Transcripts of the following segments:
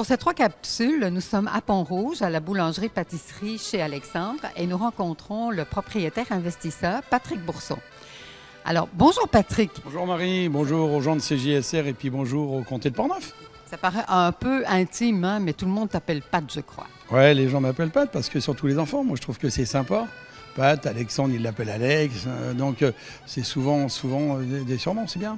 Pour ces 3 capsules, nous sommes à Pont-Rouge, à la boulangerie-pâtisserie chez Alexandre et nous rencontrons le propriétaire investisseur, Patrick Bourson. Alors, bonjour Patrick. Bonjour Marie, bonjour aux gens de CJSR et puis bonjour au comté de Portneuf. Ça paraît un peu intime, hein, mais tout le monde t'appelle Pat, je crois. Ouais, les gens m'appellent Pat parce que surtout les enfants, moi je trouve que c'est sympa. Pat, Alexandre, il l'appelle Alex, donc c'est souvent des surnoms, c'est bien.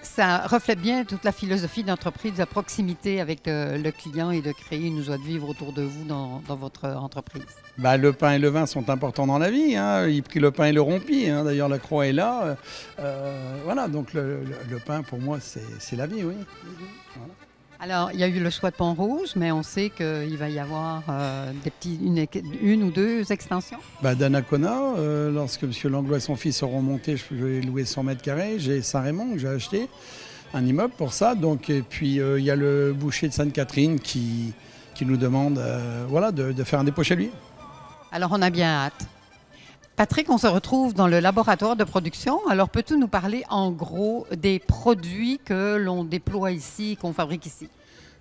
Ça reflète bien toute la philosophie d'entreprise, de proximité avec le client et de créer une joie de vivre autour de vous dans votre entreprise. Bah, le pain et le vin sont importants dans la vie, hein. Il prit le pain et le rompit, hein. D'ailleurs la croix est là. Voilà, donc le pain pour moi c'est la vie, oui. Voilà. Alors, il y a eu le choix de Pont-Rouge, mais on sait qu'il va y avoir une ou deux extensions. Bah, d'Anacona, lorsque M. Langlois et son fils seront montés, je vais louer 100 mètres carrés. J'ai Saint-Raymond que j'ai acheté, un immeuble pour ça. Donc, et puis, il y a le boucher de Sainte-Catherine qui nous demande voilà, de faire un dépôt chez lui. Alors, on a bien hâte. Patrick, on se retrouve dans le laboratoire de production. Alors, peux-tu nous parler en gros des produits que l'on déploie ici, qu'on fabrique ici?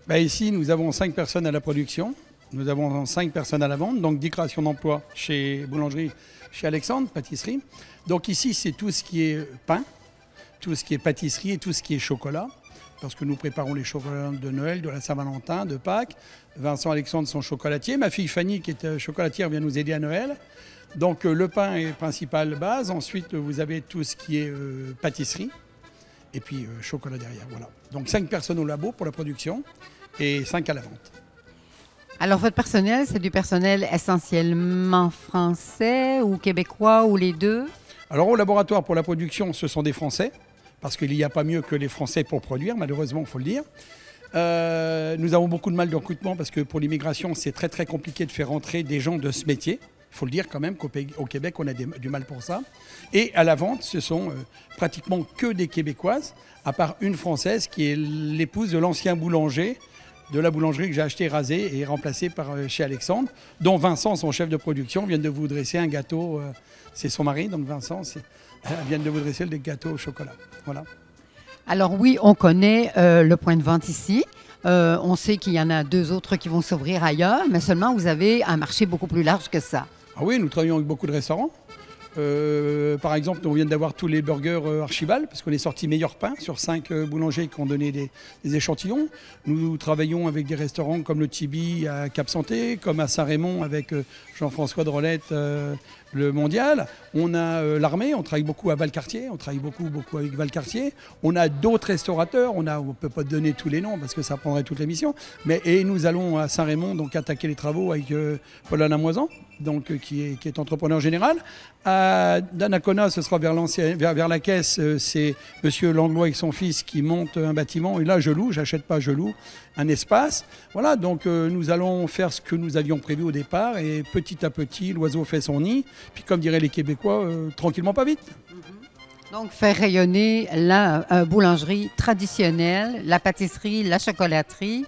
Bah, ici, nous avons 5 personnes à la production. Nous avons 5 personnes à la vente, donc 10 créations d'emplois chez boulangerie, chez Alexandre, pâtisserie. Donc ici, c'est tout ce qui est pain, tout ce qui est pâtisserie et tout ce qui est chocolat. Parce que nous préparons les chocolats de Noël, de la Saint-Valentin, de Pâques. Vincent Alexandre sont chocolatiers. Ma fille Fanny, qui est chocolatière, vient nous aider à Noël. Donc le pain est principale base. Ensuite, vous avez tout ce qui est pâtisserie. Et puis chocolat derrière. Voilà. Donc 5 personnes au labo pour la production et 5 à la vente. Alors, votre personnel, c'est du personnel essentiellement français ou québécois ou les deux? Alors au laboratoire pour la production, ce sont des Français. Parce qu'il n'y a pas mieux que les Français pour produire, malheureusement, il faut le dire. Nous avons beaucoup de mal de recrutement parce que pour l'immigration, c'est très très compliqué de faire entrer des gens de ce métier. Il faut le dire quand même qu'au Québec, on a du mal pour ça. Et à la vente, ce sont pratiquement que des Québécoises, à part une Française qui est l'épouse de l'ancien boulanger, de la boulangerie que j'ai acheté rasée et remplacée par chez Alexandre, dont Vincent, son chef de production, vient de vous dresser un gâteau. C'est son mari, donc Vincent, vient de vous dresser le gâteau au chocolat. Voilà. Alors oui, on connaît le point de vente ici. On sait qu'il y en a 2 autres qui vont s'ouvrir ailleurs, mais seulement vous avez un marché beaucoup plus large que ça. Ah oui, nous travaillons avec beaucoup de restaurants. Par exemple, on vient d'avoir tous les burgers Archival, parce qu'on est sorti meilleur pain sur 5 boulangers qui ont donné des échantillons. Nous travaillons avec des restaurants comme le Tibi à Cap-Santé, comme à Saint-Raymond avec Jean-François Drolette, le Mondial. On a l'armée, on travaille beaucoup à Valcartier, on travaille beaucoup avec Valcartier. On a d'autres restaurateurs, on ne peut pas donner tous les noms parce que ça prendrait toute l'émission. Et nous allons à Saint-Raymond donc attaquer les travaux avec Paul Lamoisan, donc qui est entrepreneur général. À Donnacona, ce sera vers la caisse, c'est M. Langlois avec son fils qui monte un bâtiment. Et là, je loue, j'achète pas, je loue un espace. Voilà, donc nous allons faire ce que nous avions prévu au départ. Et petit à petit, l'oiseau fait son nid. Puis comme diraient les Québécois, tranquillement, pas vite. Donc, faire rayonner la boulangerie traditionnelle, la pâtisserie, la chocolaterie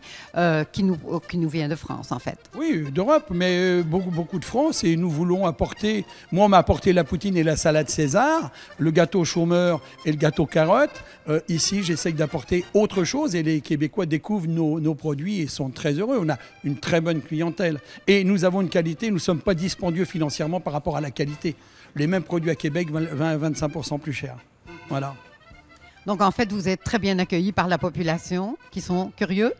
qui nous vient de France, en fait. Oui, d'Europe, mais beaucoup de France. Et nous voulons apporter... Moi, on m'a apporté la poutine et la salade César, le gâteau chômeur et le gâteau carotte. Ici, j'essaye d'apporter autre chose et les Québécois découvrent nos produits et sont très heureux. On a une très bonne clientèle. Et nous avons une qualité, nous ne sommes pas dispendieux financièrement par rapport à la qualité. Les mêmes produits à Québec, 20 à 25% plus chers. Voilà. Donc, en fait, vous êtes très bien accueillis par la population, qui sont curieux?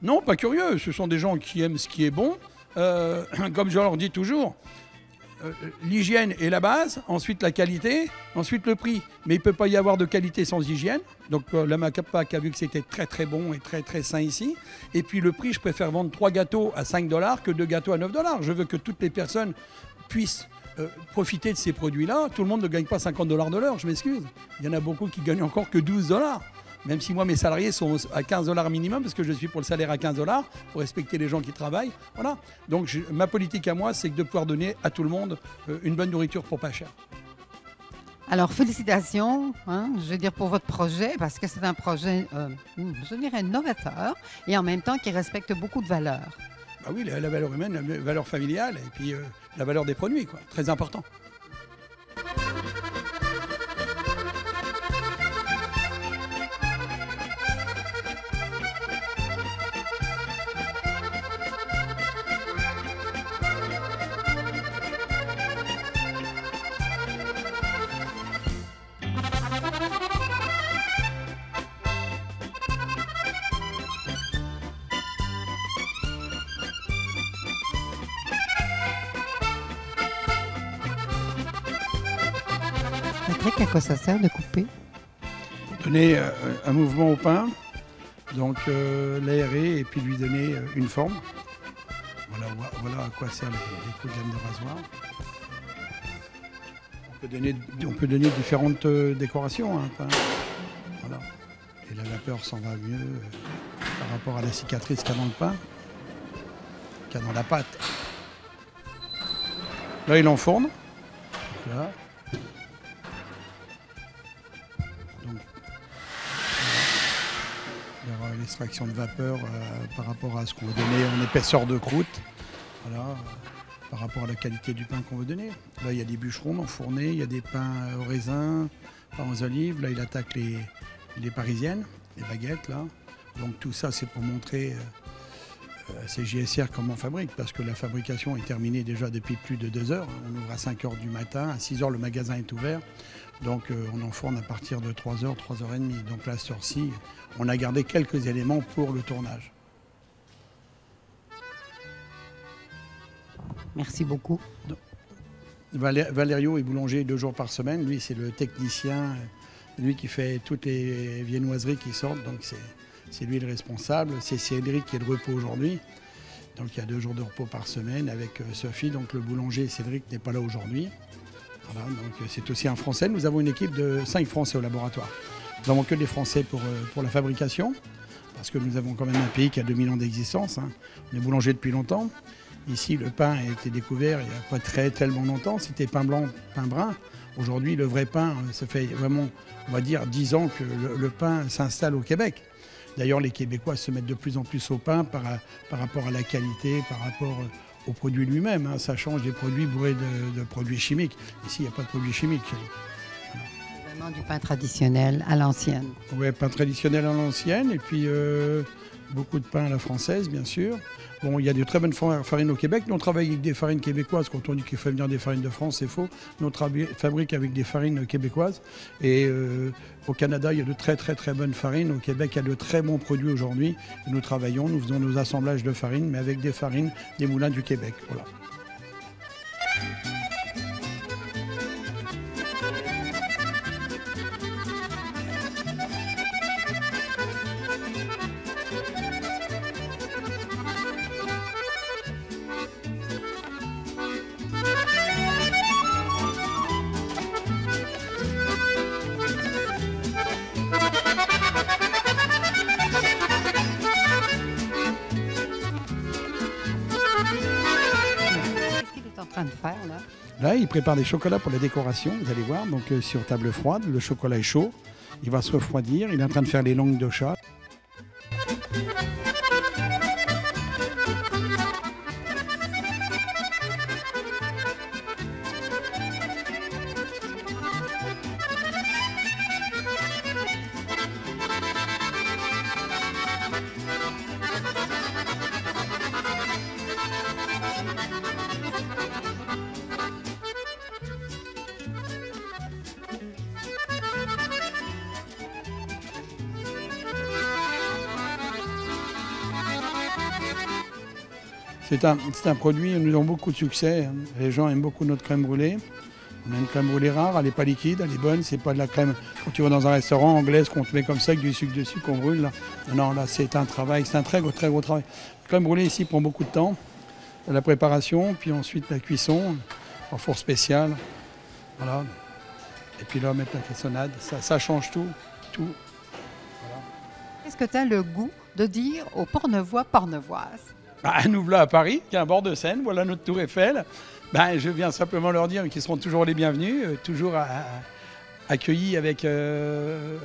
Non, pas curieux. Ce sont des gens qui aiment ce qui est bon. Comme je leur dis toujours, l'hygiène est la base, ensuite la qualité, ensuite le prix. Mais il ne peut pas y avoir de qualité sans hygiène. Donc, la Macapac a vu que c'était très très bon et très très sain ici. Et puis le prix, je préfère vendre 3 gâteaux à 5 $ que 2 gâteaux à 9 $. Je veux que toutes les personnes puissent profiter de ces produits-là. Tout le monde ne gagne pas 50 $ de l'heure, je m'excuse. Il y en a beaucoup qui gagnent encore que 12 $. Même si moi, mes salariés sont à 15 $ minimum, parce que je suis pour le salaire à 15 $, pour respecter les gens qui travaillent. Voilà. Donc ma politique à moi, c'est de pouvoir donner à tout le monde une bonne nourriture pour pas cher. Alors, félicitations, je veux dire, pour votre projet, parce que c'est un projet, je dirais, novateur et en même temps qui respecte beaucoup de valeurs. Ah oui, la valeur humaine, la valeur familiale et puis la valeur des produits, quoi. Très important. Patrick, à quoi ça sert de couper? Donner un mouvement au pain, donc l'aérer et puis lui donner une forme. Voilà à quoi servent les coups de lame de rasoir. On peut donner différentes décorations à un pain. Voilà. Et la vapeur s'en va mieux par rapport à la cicatrice qu'il y a dans le pain, qu'il y a dans la pâte. Là, il enfourne. Donc là. Donc, il y aura l'extraction de vapeur par rapport à ce qu'on veut donner en épaisseur de croûte. Voilà, par rapport à la qualité du pain qu'on veut donner. Là, il y a des bûcherons enfournés, il y a des pains au raisin, pains aux olives. Là, il attaque les parisiennes, les baguettes. Là. Donc tout ça, c'est pour montrer à CJSR comment on fabrique, parce que la fabrication est terminée déjà depuis plus de 2 heures. On ouvre à 5 h du matin, à 6 h le magasin est ouvert. Donc on enfourne à partir de 3 h, 3 h 30. Donc là, à cette heure-ci, on a gardé quelques éléments pour le tournage. Merci beaucoup. Valerio est boulanger 2 jours par semaine. Lui, c'est le technicien, lui qui fait toutes les viennoiseries qui sortent. Donc c'est lui le responsable. C'est Cédric qui est de repos aujourd'hui. Donc il y a 2 jours de repos par semaine avec Sophie. Donc le boulanger Cédric n'est pas là aujourd'hui. Voilà, donc c'est aussi un Français. Nous avons une équipe de 5 Français au laboratoire. Nous n'avons que des Français pour la fabrication, parce que nous avons quand même un pays qui a 2000 ans d'existence. Hein. On est boulanger depuis longtemps. Ici, le pain a été découvert il n'y a pas tellement longtemps. C'était pain blanc, pain brun. Aujourd'hui, le vrai pain, ça fait vraiment, on va dire, 10 ans que le pain s'installe au Québec. D'ailleurs, les Québécois se mettent de plus en plus au pain par rapport à la qualité, par rapport au produit lui-même. Hein. Ça change des produits bourrés de produits chimiques. Ici, il n'y a pas de produits chimiques. Vraiment du pain traditionnel à l'ancienne. Oui, pain traditionnel à l'ancienne. Et puis, beaucoup de pain à la française, bien sûr. Bon, il y a de très bonnes farines au Québec. Nous, on travaille avec des farines québécoises. Quand on dit qu'il fait venir des farines de France, c'est faux. Nous, on fabrique avec des farines québécoises. Et au Canada, il y a de très, très, très bonnes farines. Au Québec, il y a de très bons produits aujourd'hui. Nous travaillons, nous faisons nos assemblages de farines, mais avec des farines des moulins du Québec. Voilà. En train de faire là. Là, il prépare des chocolats pour la décoration, vous allez voir. Donc sur table froide, le chocolat est chaud, il va se refroidir. Il est en train de faire les langues de chat. C'est un produit, nous avons beaucoup de succès. Les gens aiment beaucoup notre crème brûlée. On a une crème brûlée rare, elle n'est pas liquide, elle est bonne. C'est pas de la crème, quand tu vas dans un restaurant anglaise, qu'on te met comme ça avec du sucre dessus, qu'on brûle. Là. Non, là c'est un travail, c'est un très gros travail. La crème brûlée ici prend beaucoup de temps. La préparation, puis ensuite la cuisson, en four spécial. Voilà. Et puis là, mettre la façonnade, ça change tout. Voilà. Est-ce que tu as le goût de dire aux Pornevois-Pornevoises? Nous voilà à Paris, qui est un bord de Seine, voilà notre tour Eiffel. Je viens simplement leur dire qu'ils seront toujours les bienvenus, toujours accueillis avec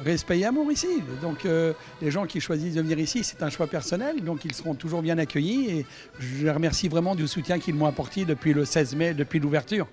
respect et amour ici. Donc les gens qui choisissent de venir ici, c'est un choix personnel, donc ils seront toujours bien accueillis. Et je les remercie vraiment du soutien qu'ils m'ont apporté depuis le 16 mai, depuis l'ouverture.